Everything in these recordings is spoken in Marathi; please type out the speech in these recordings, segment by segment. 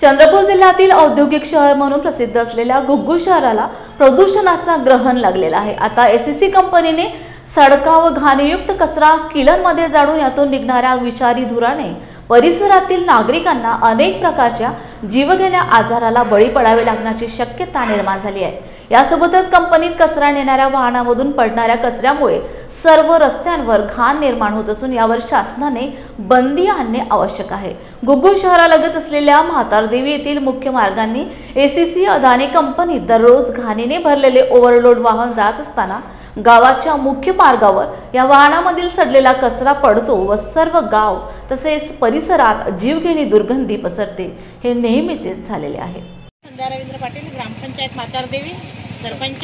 चंद्रपूर जिल्ह्यातील औद्योगिक शहर म्हणून प्रसिद्ध असलेल्या घुग्गू शहराला प्रदूषणाचा ग्रहण लागलेला आहे। आता एसीसी कंपनीने सडका व घाणयुक्त कचरा किलनमध्ये जाळून यातून निघणाऱ्या विषारी धुराने परिसरातील नागरिकांना अनेक प्रकारच्या जीवघेण्या आजाराला बळी पडावे लागण्याची शक्यता निर्माण झाली आहे। यासोबतच कंपनीत कचरा नेणाऱ्या वाहनांमधून पडणाऱ्या कचऱ्यामुळे सर्व रस्त्यांवर घाण निर्माण होत असून यावर शासनाने बंदी आणणे आवश्यक आहे। घुग्गू शहरालगत असलेल्या म्हातारदेवी येथील मुख्य मार्गांनी एसीसी अदानी कंपनीत दररोज घाणीने भरलेले ओव्हरलोड वाहन जात असताना गावाच्या मुख्य मार्गावर या वाहनामधील सडलेला कचरा पडतो व सर्व गाव तसेच परिसरात जीवघेणी दुर्गंधी पसरते। हे नेहमीचेच झालेले आहे। रवींद्र पाटील, ग्रामपंचायत म्हातारदेवी, सरपंच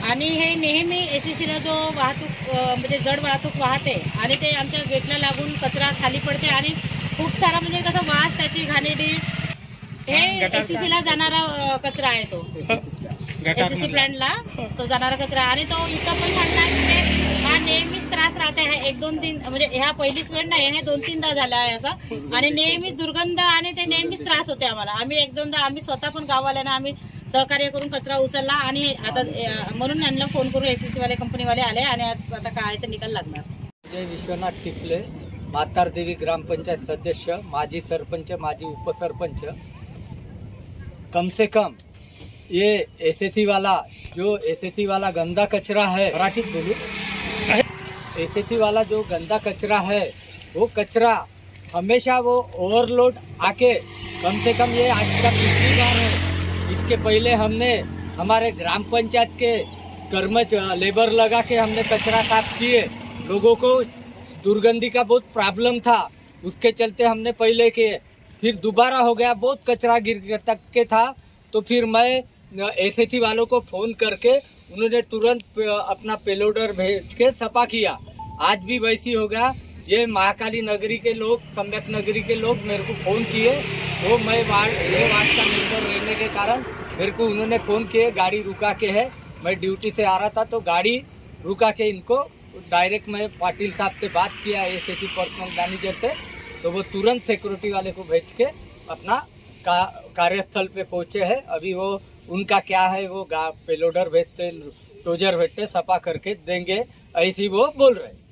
आणि हे नेहमी एसीसीला जो वाहतूक म्हणजे जड वाहतूक वाहते आणि ते आमच्या गेटला लागून कचरा खाली पडते आणि खूप सारा म्हणजे कसा वास त्याची घाणेरडी हे एसीसीला जाणारा कचरा आहे तो एसीसी प्लांटला तो जाणारा कचरा आणि तो इथं पण सांगतात हा नेहमीच त्रास राहते आहे। एक दोन दिन म्हणजे ह्या पहिलीच वेळ नाही, हे 2-3दा झाला आहे असं आणि नेहमीच दुर्गंध आणि ते नेहमीच त्रास होते आम्हाला। आम्ही 1-2दा आम्ही स्वतः पण गाववाल्यांना आम्ही सहकार्य करून कचरा उचलला आणि आता म्हणून यांना फोन करून एसीसी वाले कंपनीवाले आले आणि आता काय ते निकाल लागणार। जय विश्वनाथ टिपले, म्हातारदेवी ग्रामपंचायत सदस्य, माजी सरपंच, माजी उपसरपंच। कम से कम ये एसएससी वाला गंदा कचरा है, मराठी बोलू, एसएससी वाला जो गंदा कचरा है वो कचरा हमेशा वो ओवरलोड आके कम से कम ये आज का तीसरी बार है। इसके पहले हमने हमारे ग्राम पंचायत के लेबर लगा के हमने कचरा साफ किए। लोगों को दुर्गंधी का बहुत प्रॉब्लम था, उसके चलते हमने पहले किए, फिर दोबारा हो गया, बहुत कचरा गिर तक के था। तो फिर मैं एसएससी वालों को फोन करके उन्होंने तुरंत अपना पेलोडर भेज के सफा किया। आज भी वैसी हो गया। ये महाकाली नगरी के लोग, सम्यक नगरी के लोग मेरे को फोन किए, वो मैं वार्ड का मेंबर रहने के कारण मेरे को उन्होंने फोन किए, गाड़ी रुका के है, मैं ड्यूटी से आ रहा था तो गाड़ी रुका के इनको डायरेक्ट मैं पाटिल साहब से बात किया एसएससी पर्सनल मैनेजर से, तो वो तुरंत सिक्योरिटी वाले को भेज के अपना कार्यस्थल पे पहुंचे हैं। अभी वो उनका क्या है वो पेलोडर भेजते, टोजर भेजते, सफा करके देंगे, ऐसी वो बोल रहे हैं।